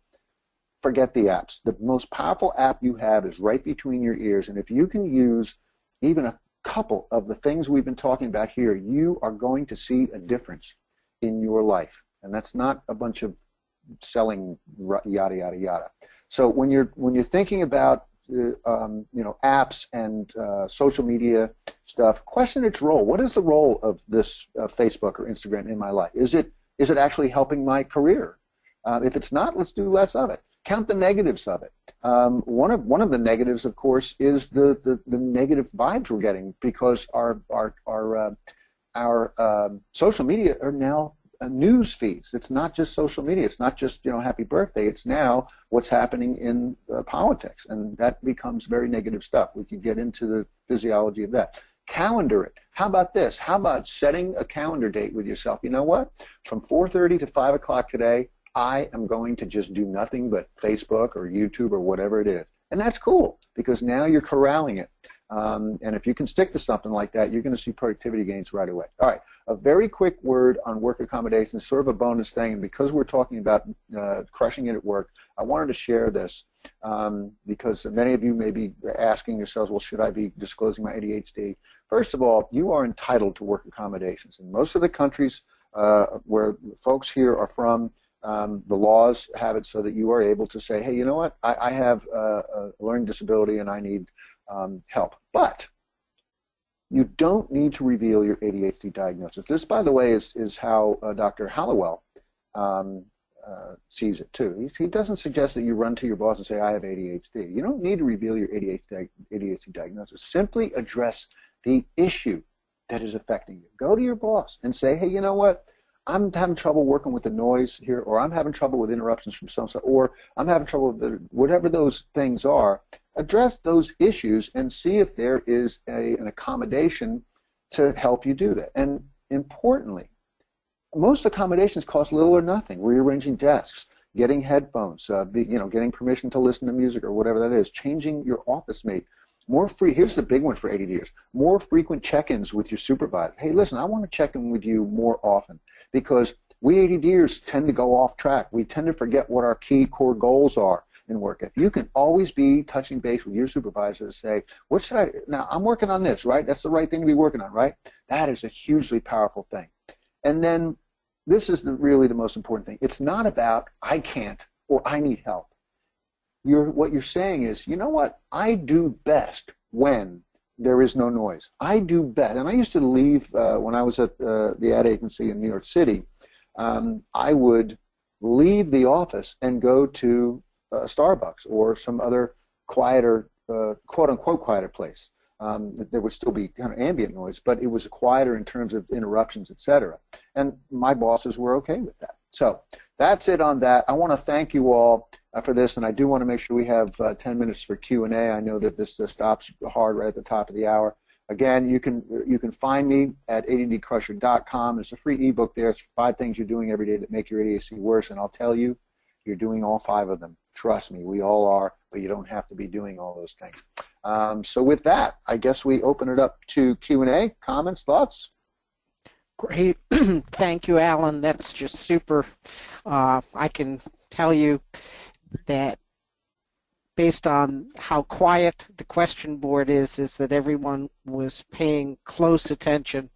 forget the apps. The most powerful app you have is right between your ears. And if you can use even a couple of the things we've been talking about here, you are going to see a difference in your life. And that's not a bunch of selling yada yada yada. So when you're thinking about apps and social media stuff, question its role. What is the role of this Facebook or Instagram in my life? Is it actually helping my career? If it's not, let's do less of it. Count the negatives of it. One of the negatives, of course, is the negative vibes we're getting, because our social media are now news feeds. It's not just social media. It's not just happy birthday. It's now what's happening in politics, and that becomes very negative stuff. We can get into the physiology of that. Calendar it. How about this? How about setting a calendar date with yourself? You know what? From 4:30 to 5 o'clock today, I am going to just do nothing but Facebook or YouTube or whatever it is. And that's cool, because now you're corralling it. And if you can stick to something like that, you're going to see productivity gains right away. All right, a very quick word on work accommodations, sort of a bonus thing. And because we're talking about crushing it at work, I wanted to share this because many of you may be asking yourselves, well, should I be disclosing my ADHD? First of all, you are entitled to work accommodations. In most of the countries where folks here are from, the laws have it so that you are able to say, hey, you know what, I have a learning disability and I need help. But you don't need to reveal your ADHD diagnosis. This, by the way, is how Dr. Hallowell sees it too. He doesn't suggest that you run to your boss and say, I have ADHD. You don't need to reveal your ADHD diagnosis. Simply address the issue that is affecting you. Go to your boss and say, hey, you know what? I'm having trouble working with the noise here, or I'm having trouble with interruptions from so-and-so, or I'm having trouble with whatever those things are. Address those issues and see if there is an accommodation to help you do that. And importantly, most accommodations cost little or nothing. Rearranging desks, getting headphones, getting permission to listen to music or whatever that is, changing your office mate. Here's the big one for ADDers. More frequent check-ins with your supervisor. Hey, listen, I want to check in with you more often because we ADDers tend to go off track. We tend to forget what our key core goals are in work. If you can always be touching base with your supervisor to say, now I'm working on this, right? That's the right thing to be working on, right? That is a hugely powerful thing. And then this is really the most important thing. It's not about I can't or I need help. What you're saying is, you know what? I do best when there is no noise. I do best. And I used to leave when I was at the ad agency in New York City. I would leave the office and go to Starbucks or some other quieter, quote-unquote quieter place. There would still be kind of ambient noise, but it was quieter in terms of interruptions, etc. And my bosses were okay with that. So that's it on that. I want to thank you all for this, and I do want to make sure we have 10 minutes for Q&A. I know that this stops hard right at the top of the hour. Again, you can find me at addcrusher.com. There's a free ebook there. It's 5 things you're doing every day that make your ADHD worse, and I'll tell you, you're doing all 5 of them. Trust me, we all are, but you don't have to be doing all those things. So with that, I guess we open it up to Q&A, comments, thoughts? Great. Thank you, Alan. That's just super. I can tell you that based on how quiet the question board is that everyone was paying close attention.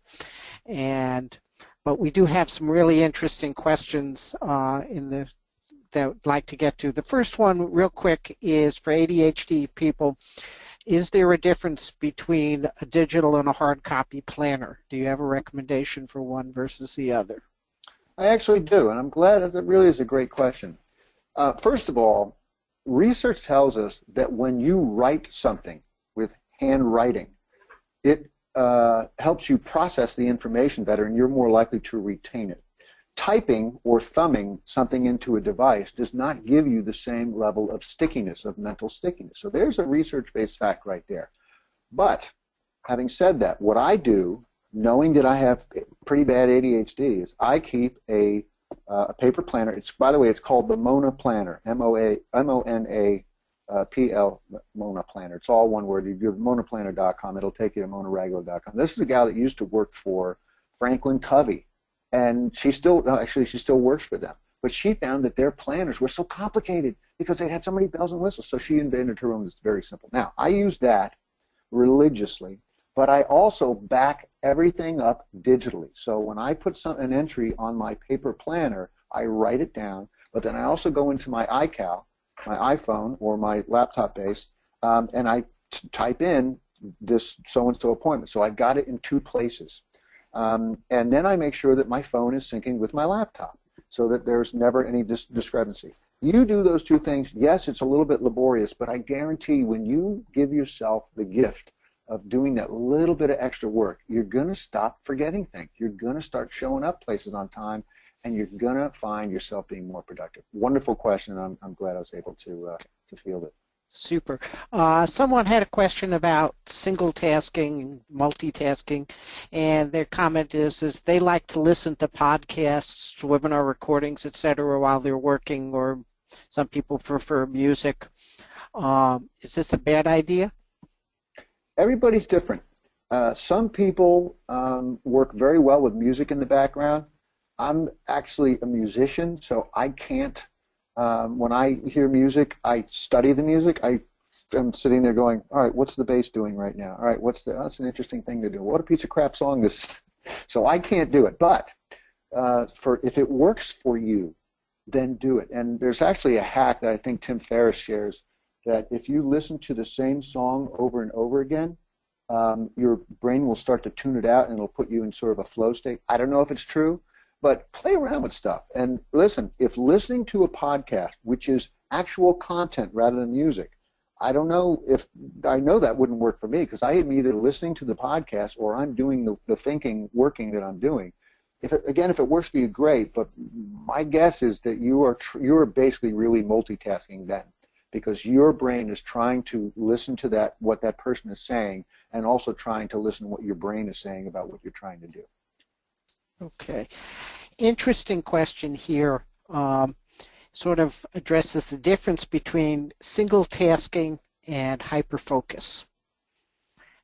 But we do have some really interesting questions that I'd like to get to. The first one, real quick, is for ADHD people. Is there a difference between a digital and a hard copy planner? Do you have a recommendation for one versus the other? I actually do, and I'm glad. That really is a great question. First of all, research tells us that when you write something with handwriting, it helps you process the information better, and you're more likely to retain it. Typing or thumbing something into a device does not give you the same level of stickiness, of mental stickiness. So there's a research-based fact right there. But having said that, what I do, knowing that I have pretty bad ADHD, is I keep a paper planner. By the way, it's called the Mona Planner, M-O-N-A-P-L, Mona Planner. It's all one word. You go to monaplanner.com. It'll take you to monarago.com. This is a gal that used to work for Franklin Covey. And she still works for them. But she found that their planners were so complicated because they had so many bells and whistles. So she invented her own that's very simple. Now, I use that religiously, but I also back everything up digitally. So when I put an entry on my paper planner, I write it down, but then I also go into my iCal, my iPhone or my laptop-based, and I type in this so-and-so appointment. So I've got it in 2 places. And then I make sure that my phone is syncing with my laptop so that there's never any discrepancy. You do those 2 things. Yes, it's a little bit laborious, but I guarantee when you give yourself the gift of doing that little bit of extra work, you're going to stop forgetting things. You're going to start showing up places on time, and you're going to find yourself being more productive. Wonderful question, and I'm glad I was able to field it. Super. Someone had a question about single tasking and multitasking, and their comment is they like to listen to podcasts, webinar recordings, etc. while they're working, or some people prefer music. Is this a bad idea? Everybody's different. Some people work very well with music in the background. I'm actually a musician, so I can't. When I hear music, I study the music. I'm sitting there going, all right, what's the bass doing right now? All right, that's an interesting thing to do. What a piece of crap song this is. So I can't do it. But if it works for you, then do it. And there's actually a hack that I think Tim Ferriss shares, that if you listen to the same song over and over again, your brain will start to tune it out and it'll put you in sort of a flow state. I don't know if it's true, but play around with stuff. And listen, if listening to a podcast, which is actual content rather than music, I don't know if I know that wouldn't work for me, because I am either listening to the podcast or I'm doing the thinking, working that I'm doing. If it works for you, great. But my guess is that you are basically really multitasking then, because your brain is trying to listen to what that person is saying, and also trying to listen to what your brain is saying about what you're trying to do. Okay. Interesting question here. Sort of addresses the difference between single tasking and hyperfocus.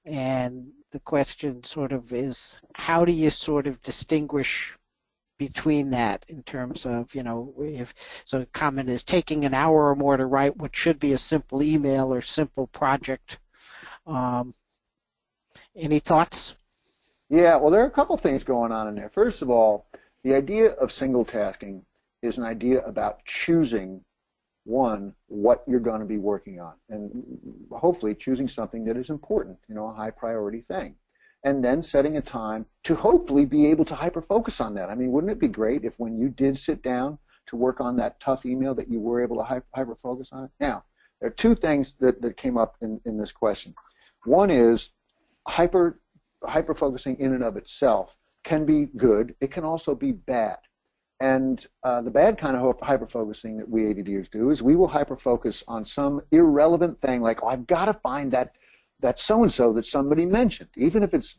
And the question sort of is, how do you sort of distinguish between that in terms of, if so, a comment is taking an hour or more to write what should be a simple email or simple project. Any thoughts? Yeah, well, there are a couple things going on in there. First of all, the idea of single tasking is an idea about choosing what you're going to be working on, and hopefully choosing something that is important, a high priority thing, and then setting a time to hopefully be able to hyper focus on that. I mean, wouldn't it be great if when you did sit down to work on that tough email that you were able to hyper focus on it? Now, there are two things that came up in this question. One is hyper focusing in and of itself can be good. It can also be bad. And the bad kind of hyper-focusing that we ADDers do is we will hyper-focus on some irrelevant thing like, oh, I've got to find that so-and-so that somebody mentioned. Even if it's,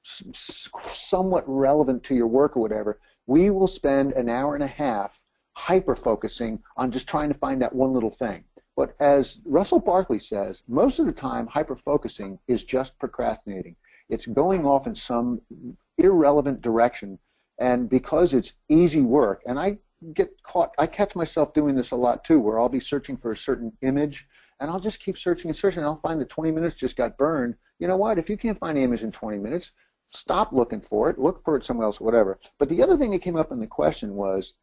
somewhat relevant to your work or whatever, we will spend an hour and a half hyper-focusing on just trying to find that one little thing. But as Russell Barkley says, most of the time hyper-focusing is just procrastinating. It's going off in some irrelevant direction. And because it's easy work, and I catch myself doing this a lot too, where I'll be searching for a certain image, and I'll just keep searching and searching, and I'll find that 20 minutes just got burned. You know what? If you can't find the image in 20 minutes, stop looking for it, look for it somewhere else, whatever. But the other thing that came up in the question was,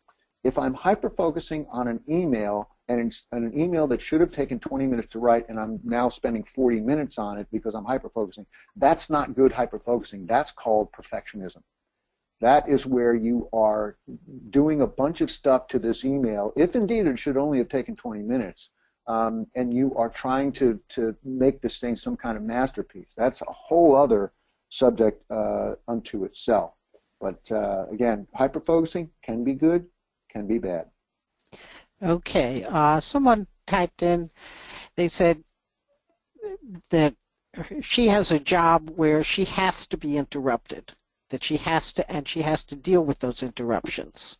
if I'm hyper-focusing on an email, and it's an email that should have taken 20 minutes to write, and I'm now spending 40 minutes on it because I'm hyper-focusing, that's not good hyper-focusing. That's called perfectionism. That is where you are doing a bunch of stuff to this email, if indeed it should only have taken 20 minutes, and you are trying to make this thing some kind of masterpiece. That's a whole other subject unto itself. But again, hyper-focusing can be good, can be bad. Okay. Someone typed in, they said that she has a job where she has to be interrupted. That she has to deal with those interruptions.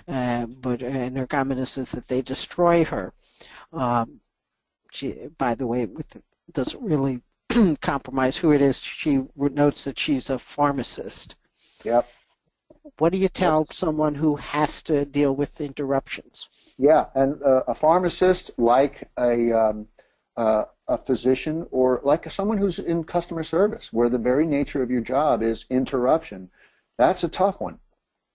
And her comment is that they destroy her. She, by the way, doesn't really compromise who it is. She notes that she's a pharmacist. Yep. What do you tell someone who has to deal with interruptions? Yeah, and a pharmacist, like a physician, or like someone who's in customer service, where the very nature of your job is interruption, that's a tough one.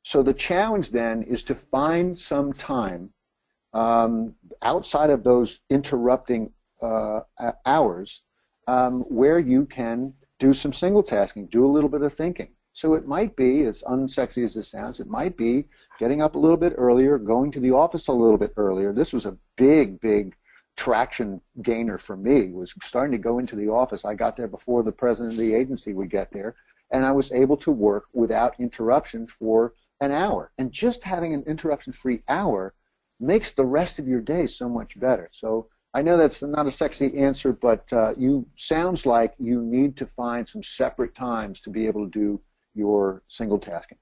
So the challenge then is to find some time outside of those interrupting hours where you can do some single tasking, do a little bit of thinking. So it might be, as unsexy as this sounds, it might be getting up a little bit earlier, going to the office a little bit earlier. This was a big traction gainer for me, was starting to go into the office. I got there before the president of the agency would get there, and I was able to work without interruption for an hour. And just having an interruption-free hour makes the rest of your day so much better. So I know that's not a sexy answer, but you sounds like you need to find some separate times to be able to do your single tasking.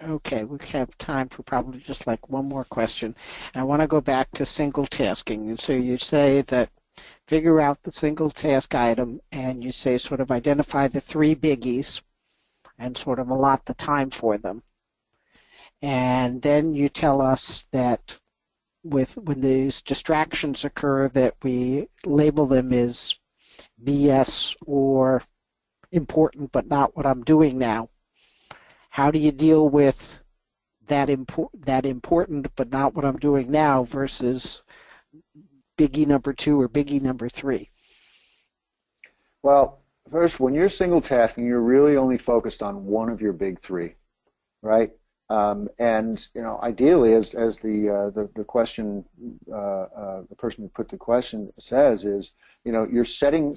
Okay, we have time for probably just like one more question. And I want to go back to single tasking. And so you say that figure out the single task item, and you say sort of identify the three biggies and sort of allot the time for them. And then you tell us that when these distractions occur, that we label them as BS or important but not what I'm doing now. How do you deal with that important but not what I'm doing now versus biggie number 2 or biggie number 3? Well, first, when you're single tasking, you're really only focused on one of your big 3, right? And ideally, as the question, the person who put the question says, is you're setting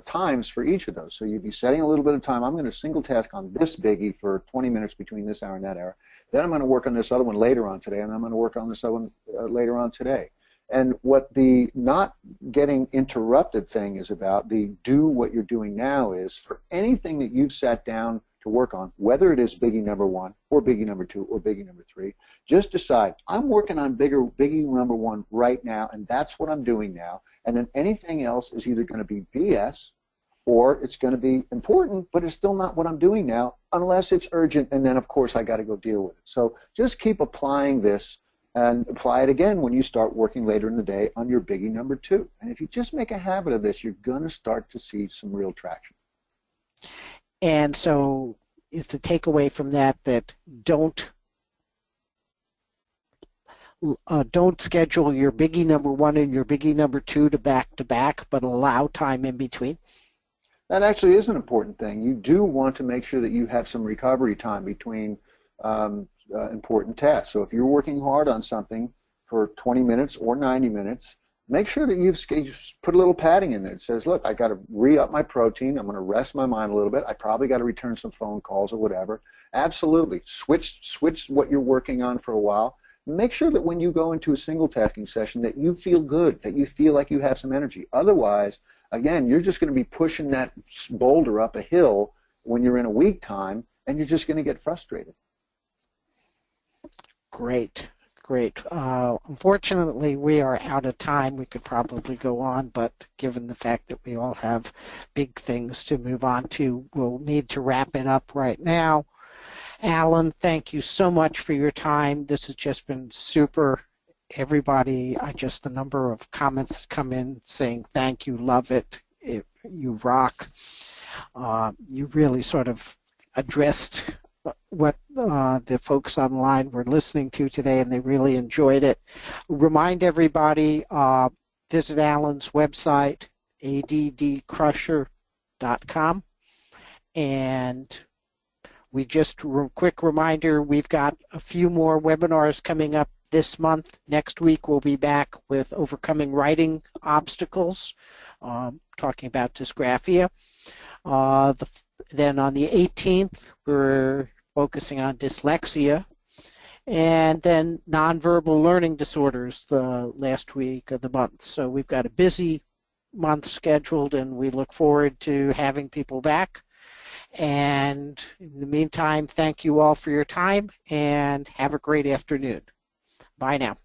times for each of those. So you'd be setting a little bit of time. I'm going to single task on this biggie for 20 minutes between this hour and that hour. Then I'm going to work on this other one later on today, and I'm going to work on this other one later on today. And what the not getting interrupted thing is about, the do what you're doing now, is for anything that you've sat down to to work on, whether it is biggie number 1 or biggie number 2 or biggie number 3. Just decide, I'm working on biggie number 1 right now, and that's what I'm doing now. And then anything else is either going to be BS or it's going to be important, but it's still not what I'm doing now unless it's urgent, and then, of course, I got to go deal with it. So just keep applying this and apply it again when you start working later in the day on your biggie number 2. And if you just make a habit of this, you're going to start to see some real traction. And so is the takeaway from that don't schedule your biggie number 1 and your biggie number 2 to back, but allow time in between? That actually is an important thing. You do want to make sure that you have some recovery time between important tasks. So if you're working hard on something for 20 minutes or 90 minutes, make sure that you've put a little padding in there. It says, look, I got to re-up my protein. I'm going to rest my mind a little bit. I probably got to return some phone calls or whatever. Absolutely. Switch what you're working on for a while. Make sure that when you go into a single tasking session that you feel good, that you feel like you have some energy. Otherwise, again, you're just going to be pushing that boulder up a hill when you're in a weak time, and you're just going to get frustrated. Great. Unfortunately, we are out of time. We could probably go on, but given the fact that we all have big things to move on to, we'll need to wrap it up right now. Alan, thank you so much for your time. This has just been super. Everybody, the number of comments come in saying thank you, love it, you rock. You really sort of addressed what the folks online were listening to today, and they really enjoyed it. Remind everybody, visit Alan's website, addcrusher.com, and we just, quick reminder, we've got a few more webinars coming up this month. Next week we'll be back with overcoming writing obstacles, talking about dysgraphia. Then on the 18th, we're focusing on dyslexia, and then nonverbal learning disorders the last week of the month. So we've got a busy month scheduled, and we look forward to having people back. And in the meantime, thank you all for your time, and have a great afternoon. Bye now.